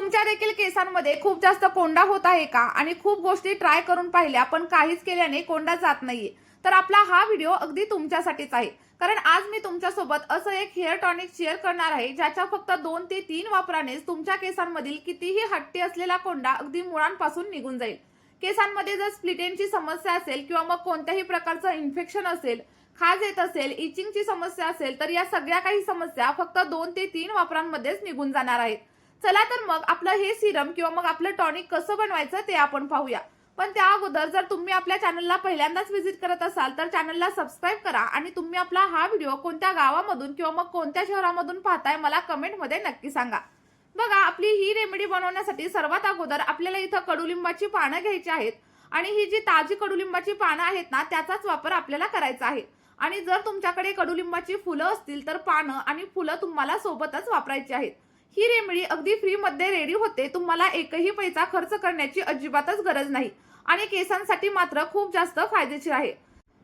तुमच्या देखील केसांमध्ये खूप जास्त कोंडा होत आहे का आणि खूप गोष्टी ट्राय करून पाहिल्या पण काहीच केल्याने कोंडा जात नाहीये, तर आपला हा व्हिडिओ अगदी तुमच्यासाठीच आहे. कारण आज मी तुमच्यासोबत असं एक हेअर टॉनिक शेअर करणार आहे ज्याच्या फक्त 2 ते 3 वापरानेच तुमच्या केसांमधील कितीही हट्टी असलेला कोंडा अगदी मुळांपासून निघून जाईल. केसांमध्ये जर स्प्लिटेनची समस्या असेल किंवा मग कोणत्याही प्रकारचं इन्फेक्शन असेल, खाज येत असेल, इचिंगची समस्या असेल, तर या सगळ्या काही समस्या फक्त 2 ते 3 वापरांमध्येच निघून जाणार आहेत. चला तर मग आपलं हे सिरम किंवा मग आपलं टॉनिक कसं बनवायचं ते आपण पाहूया. पण त्या अगोदर जर तुम्ही आपल्या चॅनलला पहिल्यांदाच व्हिजिट करत असाल तर चॅनलला सबस्क्राईब करा आणि तुम्ही आपला हा व्हिडिओ कोणत्या गावामधून किंवा मग कोणत्या शहरामधून पाहताय मला कमेंटमध्ये नक्की सांगा. बघा, आपली ही रेमेडी बनवण्यासाठी सर्वात अगोदर आपल्याला इथं कडुलिंबाची पानं घ्यायची आहेत आणि ही जी ताजी कडुलिंबाची पानं आहेत ना त्याचाच वापर आपल्याला करायचा आहे. आणि जर तुमच्याकडे कडुलिंबाची फुलं असतील तर पानं आणि फुलं तुम्हाला सोबतच वापरायची आहेत. ही रेमेडी अगदी फ्री मध्ये रेडी होते. तुम्हाला एकही पैसा खर्च करण्याची अजिबातच गरज नाही आणि केसांसाठी मात्र खूप जास्त फायदेशीर आहे.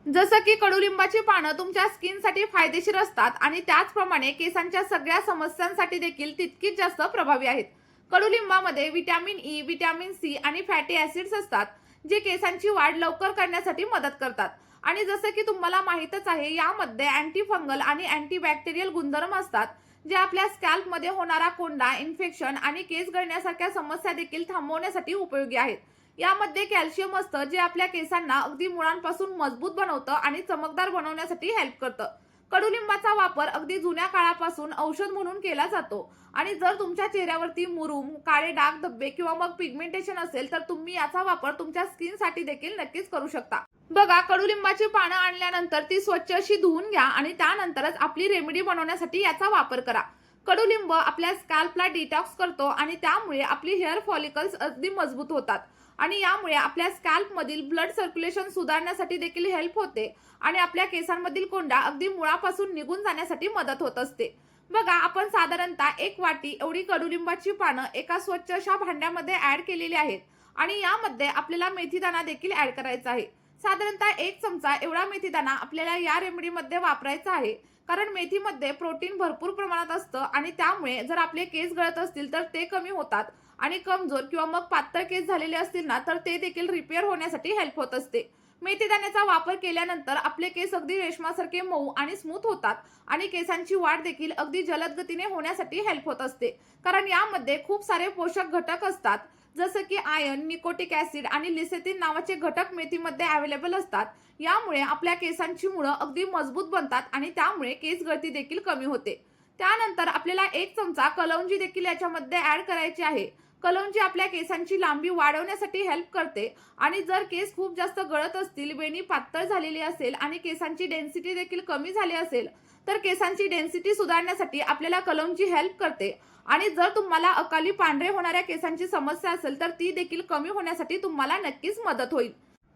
जसं की कडुलिंबाची पानं तुमच्या स्किनसाठी फायदेशीर असतात आणि त्याचप्रमाणे केसांच्या सगळ्या समस्यांसाठी देखील तितकीच जास्त प्रभावी आहेत. कडुलिंबामध्ये व्हिटॅमिन ई, व्हिटॅमिन सी आणि फॅटी ऍसिड्स असतात जे केसांची वाढ लवकर करण्यासाठी मदत करतात. आणि जसं की तुम्हाला माहीतच आहे, यामध्ये अँटी फंगल आणि अँटीबॅक्टेरियल गुणधर्म असतात जे आपल्या स्कॅल्पमध्ये होणारा कोंडा, इन्फेक्शन आणि केस गळण्यासारख्या समस्या देखील थांबवण्यासाठी उपयोगी आहेत. यामध्ये कॅल्शियम असतं जे आपल्या केसांना अगदी मुळांपासून मजबूत बनवतं आणि चमकदार बनवण्यासाठी हेल्प करतं. कडुलिंबाचा वापर अगदी जुन्या काळापासून औषध म्हणून केला जातो आणि जर तुमच्या चेहऱ्यावरती मुरूम, काळे डाग धब्बे किंवा मग पिगमेंटेशन असेल तर तुम्ही याचा वापर तुमच्या स्किनसाठी देखील नक्कीच करू शकता. बघा, कडुलिंबाची पानं आणल्यानंतर ती स्वच्छ अशी धुवून घ्या आणि त्यानंतरच आपली रेमेडी बनवण्यासाठी याचा वापर करा. कडुलिंब आपल्या स्कॅल्पला डिटॉक्स करतो आणि त्यामुळे आपली हेअर फॉलिकल्स अगदी मजबूत होतात आणि यामुळे आपल्या स्कॅल्पमधील ब्लड सर्क्युलेशन सुधारण्यासाठी देखील हेल्प होते आणि आपल्या केसांमधील कोंडा अगदी मुळापासून निघून जाण्यासाठी मदत होत असते. बघा, आपण साधारणतः 1 वाटी एवढी कडुलिंबाची पानं एका स्वच्छ अशा भांड्यामध्ये ऍड केलेली आहेत आणि यामध्ये आपल्याला मेथीदाणा देखील ऍड करायचा आहे. साधारणतः 1 चमचा एवढा मेथीदाणा आपल्याला या रेमेडीमध्ये वापरायचा आहे. कारण मेथीमध्ये प्रोटीन भरपूर प्रमाणात असतं आणि त्यामुळे जर आपले केस गळत असतील तर ते कमी होतात आणि कमजोर किंवा मग पातळ केस झालेले असतील ना तर ते देखील रिपेअर होण्यासाठी हेल्प होत असते. मेथीदाण्याचा वापर केल्यानंतर आपले केस अगदी रेशमासारखे मऊ आणि स्मूथ होतात आणि केसांची वाढ देखील अगदी जलद गतीने होण्यासाठी हेल्प होत असते. कारण यामध्ये खूप सारे पोषक घटक असतात जसं की आयर्न, निकोटिक ऍसिड आणि लिसेथिन नावाचे घटक मेथीमध्ये अवेलेबल असतात. यामुळे आपल्या केसांची मुळं अगदी मजबूत बनतात आणि त्यामुळे केस गळती देखील कमी होते. त्यानंतर आपल्याला 1 चमचा कलौंजी देखील याच्यामध्ये ऍड करायची आहे. कलौंजी आपल्या केसांची लांबी वाढवण्यासाठी हेल्प करते आणि जर केस खूप जास्त गळत असतील, वेणी पातळ झालेली असेल आणि केसांची डेन्सिटी देखील कमी झाली असेल तर केसांची डेन्सिटी सुधारण्यासाठी आपल्याला कलौंजी हेल्प करते. आणि जर तुम्हाला अकाली पांढरे होणाऱ्या केसांची समस्या असेल तर ती देखील कमी होण्यासाठी तुम्हाला नक्कीच मदत होईल.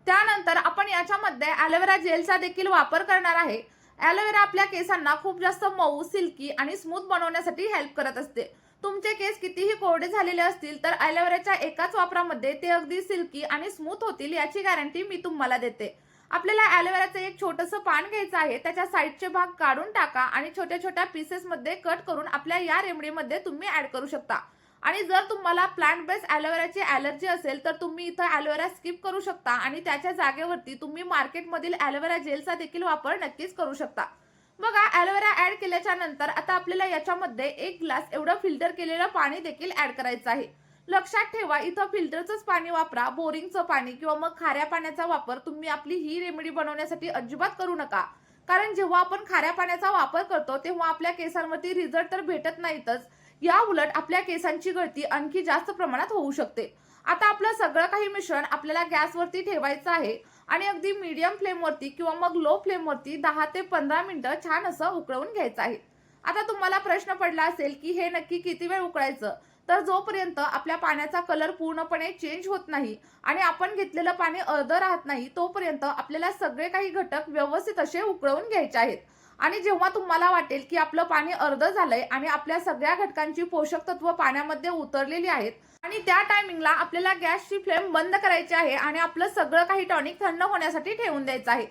त्यानंतर आपण याच्यामध्ये ॲलोवेरा जेलचा देखील वापर करणार आहे. ॲलोवेरा आपल्या केसांना खूप जास्त मऊ, सिल्की आणि स्मूथ बनवण्यासाठी हेल्प करत असते. तुमचे केस कितीही कोरडे झालेले असतील तर ॲलोवेराच्या एकाच वापरामध्ये ते अगदी सिल्की आणि स्मूथ होतील याची गॅरंटी मी तुम्हाला देते. आपल्याला ॲलोवेराचं एक छोटंसं पान घ्यायचं आहे. त्याच्या साईडचे भाग काढून टाका आणि छोट्या छोट्या पीसेसमध्ये कट करून आपल्या या रेमेडीमध्ये तुम्ही ऍड करू शकता. आणि जर तुम्हाला प्लांट बेस्ड ॲलोवेराची ॲलर्जी असेल तर तुम्ही इथं ॲलोवेरा स्किप करू शकता आणि त्याच्या जागेवरती तुम्ही मार्केटमधील ॲलोवेरा जेलचा देखील वापर नक्कीच करू शकता. बघा, ॲलोवेरा ऍड केल्याच्या नंतर आता आपल्याला याच्यामध्ये 1 ग्लास एवढं फिल्टर केलेलं पाणी देखील ऍड करायचं आहे. लक्षात ठेवा, इथं फिल्टरचंच पाणी वापरा. बोरिंगचं पाणी किंवा मग खाऱ्या पाण्याचा वापर तुम्ही आपली ही रेमेडी बनवण्यासाठी अजिबात करू नका. कारण जेव्हा आपण खाऱ्या पाण्याचा वापर करतो तेव्हा आपल्या केसांवरती रिझल्ट तर भेटत नाहीतच, या उलट आपल्या केसांची गळती आणखी जास्त प्रमाणात होऊ शकते. आता आपलं सगळं काही मिश्रण आपल्याला गॅसवरती ठेवायचं आहे आणि अगदी मीडियम फ्लेमवरती किंवा मग लो फ्लेमवरती 10 ते 15 मिनिटं छान असं उकळवून घ्यायचं आहे. आता तुम्हाला प्रश्न पडला असेल की हे नक्की किती वेळ उकळायचं, तर जोपर्यंत आपल्या पाण्याचा कलर पूर्णपणे चेंज होत नाही आणि आपण घेतलेलं पाणी अर्धं राहत नाही तोपर्यंत आपल्याला सगळे काही घटक व्यवस्थित असे उकळवून घ्यायचे आहेत. आणि जेव्हा तुम्हाला वाटेल की आपलं पाणी अर्धं झालंय आणि आपल्या सगळ्या घटकांची पोषक तत्व पाण्यामध्ये उतरलेली आहेत आणि त्या टायमिंगला आपल्याला गॅसची फ्लेम बंद करायची आहे आणि आपलं सगळं काही टॉनिक थंड होण्यासाठी ठेवून द्यायचं आहे.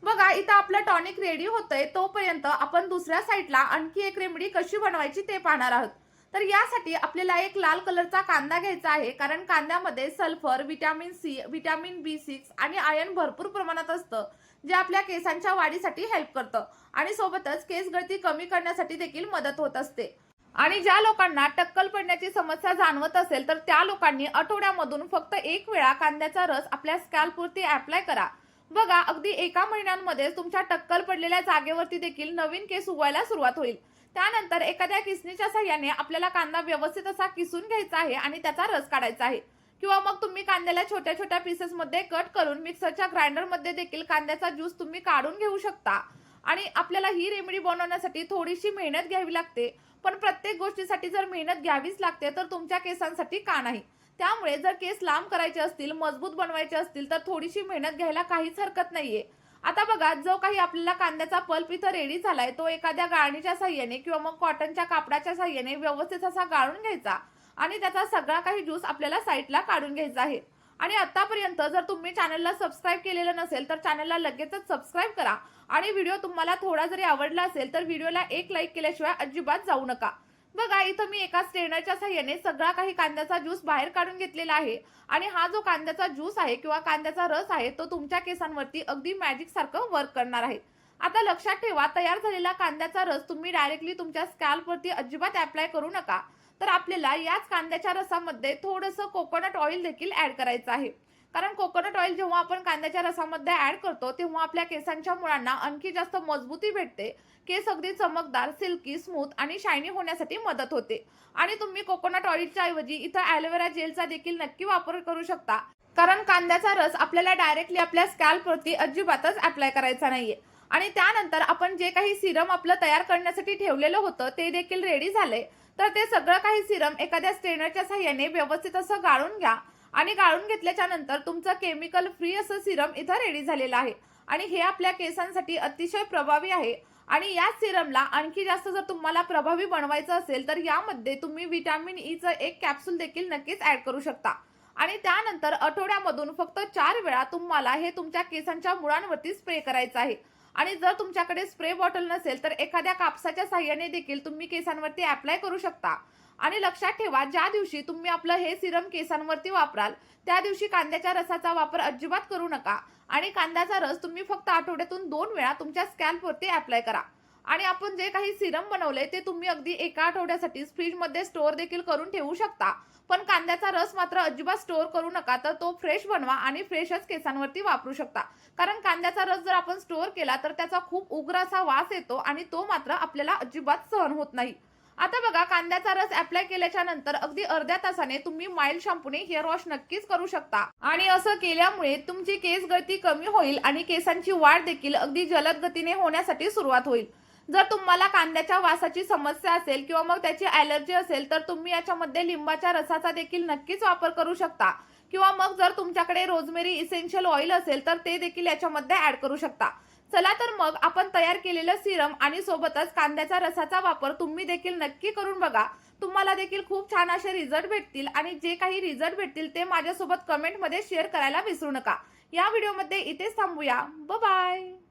बघा, इथं आपलं टॉनिक रेडी होतंय तोपर्यंत आपण दुसऱ्या साईडला आणखी एक रेमेडी कशी बनवायची ते पाहणार आहोत. तर यासाठी आपल्याला एक लाल कलरचा कांदा घ्यायचा आहे, कारण कांद्यामध्ये sulphur, vitamin C, vitamin B6 आणि आयर्न भरपूर प्रमाणात असतं, जे आपल्या केसांच्या वाढीसाठी हेल्प करतं आणि सोबतच केस गळती कमी करण्यासाठी देखील मदत होत असते। आणि ज्या लोकांना टक्कल पडण्याची समस्या जाणवत असेल तर त्या लोकांनी आठवड्यामधून फक्त एक वेळा कांद्याचा रस आपल्या स्कॅल्पवरती अप्लाय करा। बघा, अगदी एका महिन्यामध्ये तुमच्या टक्कल पडलेल्या जागेवरती देखील नवीन केस उगवायला सुरुवात होईल। त्यानंतर एखाद्या किसणीच्या साहाय्याने आपल्याला कांदा व्यवस्थित असा किसून घ्यायचा आहे आणि त्याचा रस काढायचा आहे, किंवा मग तुम्ही कांद्याला छोट्या छोट्या पीसेसमध्ये कट करून मिक्सरच्या ग्राइंडरमध्ये देखील कांद्याचा ज्यूस तुम्ही काढून घेऊ शकता। आणि आपल्याला ही रेमेडी बनवण्यासाठी थोडीशी मेहनत घ्यावी लागते, पण प्रत्येक गोष्टीसाठी जर मेहनत घ्यावीच लागते तर तुमच्या केसांसाठी का नाही। त्यामुळे जर केस लांब करायचे असतील, मजबूत बनवायचे असतील तर थोडीशी मेहनत घ्यायला काहीच हरकत नाहीये। आता बघा, जो काही आपल्याला कांद्याचा पल्प इथं रेडी झालाय तो एखाद्या गाळणीच्या साहाय्याने किंवा मग कॉटनच्या कापडाच्या साहाय्याने व्यवस्थित असा गाळून घ्यायचा आणि त्याचा सगळा काही ज्यूस आपल्याला साईडला काढून घ्यायचा आहे। आणि आतापर्यंत जर तुम्ही चॅनलला सबस्क्राईब केलेलं नसेल तर चॅनलला लगेचच सबस्क्राईब करा आणि व्हिडिओ तुम्हाला थोडा जरी आवडला असेल तर व्हिडिओला एक लाईक केल्याशिवाय अजिबात जाऊ नका। बघा, इथं मी एका स्ट्रेनरच्या साहाय्याने सगळा काही कांद्याचा ज्यूस बाहेर काढून घेतलेला आहे आणि हा जो कांद्याचा ज्यूस आहे किंवा कांद्याचा रस आहे तो तुमच्या केसांवरती अगदी मॅजिक सारखं वर्क करणार आहे। आता लक्षात ठेवा, तयार झालेला कांद्याचा रस तुम्ही डायरेक्टली तुमच्या स्कॅल्पवरती अजिबात अप्लाय करू नका, तर आपल्याला याच कांद्याच्या रसामध्ये थोडंसं कोकोनट ऑइल देखील ऍड करायचं आहे। कारण कोकोनट ऑइल जेव्हा आपण कांद्याच्या रसामध्ये ऍड करतो तेव्हा आपल्या केसांच्या मुळांना आणखी जास्त मजबूती भेटते, केस अगदी चमकदार, सिल्की, स्मूथ आणि शायनी होण्यासाठी मदत होते। आणि तुम्ही कोकोनट ऑइलच्या ऐवजी इथं ॲलोवेरा जेलचा देखील नक्की वापर करू शकता, कारण कांद्याचा रस आपल्याला डायरेक्टली आपल्या स्कॅल्पवरती अजिबातच अप्लाय करायचा नाहीये। आणि त्यानंतर आपण जे काही सिरम आपलं तयार करण्यासाठी ठेवलेलं होतं ते देखील रेडी झाले, तर ते सगळं काही सिरम एखाद्या स्ट्रेनरच्या साहाय्याने व्यवस्थित असं गाळून घ्या आणि गाळून घेतल्याच्या नंतर तुमचं केमिकल फ्री असं सिरम इथं रेडी झालेलं आहे आणि हे आपल्या केसांसाठी अतिशय प्रभावी आहे। आणि या सिरमला आणखी जास्त जर तुम्हाला प्रभावी बनवायचं असेल तर यामध्ये तुम्ही व्हिटॅमिन ईचं एक कॅप्सूल देखील नक्कीच ऍड करू शकता। आणि त्यानंतर आठवड्यामधून फक्त 4 वेळा तुम्हाला हे तुमच्या केसांच्या मुळांवरती स्प्रे करायचं आहे। आणि जर तुमच्याकडे स्प्रे बॉटल नसेल तर एखाद्या कापसाच्या साहाय्याने देखील तुम्ही केसांवरती अप्लाय करू शकता। आणि लक्षात ठेवा, ज्या दिवशी तुम्ही आपलं हे सिरम केसांवरती वापराल त्या दिवशी कांद्याच्या रसाचा वापर अजिबात करू नका आणि कांद्याचा रस तुम्ही फक्त आठवड्यातून 2 वेळा तुमच्या स्कॅल्पवरती अप्लाय करा। आणि आपण जे काही सिरम बनवलंय ते तुम्ही अगदी एका आठवड्यासाठी फ्रीजमध्ये स्टोअर देखील करून ठेवू शकता, पण कांद्याचा रस मात्र अजिबात स्टोअर करू नका, तर तो फ्रेश बनवा आणि फ्रेशच केसांवरती वापरू शकता। कारण कांद्याचा रस जर आपण स्टोअर केला तर त्याचा खूप उग्र असा वास येतो आणि तो मात्र आपल्याला अजिबात सहन होत नाही। आता बघा, कांद्याचा रस अप्लाय केल्याच्या नंतर अगदी अर्ध्या तासाने तुम्ही माइल्ड शॅम्पूने हेअर वॉश नक्कीच करू शकता आणि असं केल्यामुळे तुमची केस गळती कमी होईल आणि केसांची वाढ देखील अगदी जलद गतीने होण्यासाठी सुरुवात होईल। जर तुम्हाला कांद्याच्या वासाची समस्या असेल किंवा मग त्याची ॲलर्जी असेल तर तुम्ही याच्यामध्ये लिंबाच्या रसाचा देखील नक्कीच वापर करू शकता, किंवा मग जर तुमच्याकडे रोजमेरी इसेन्शियल ऑइल असेल तर ते देखील याच्यामध्ये ऍड करू शकता। चला तर मग आपण तयार केलेलं सिरम आणि सोबतच कांद्याच्या रसाचा वापर तुम्ही देखील नक्की करून बघा। तुम्हाला देखील खूप छान असे रिझल्ट भेटतील आणि जे काही रिझल्ट भेटतील ते माझ्यासोबत कमेंटमध्ये शेअर करायला विसरू नका। या व्हिडिओमध्ये इथेच थांबूया। Bye bye.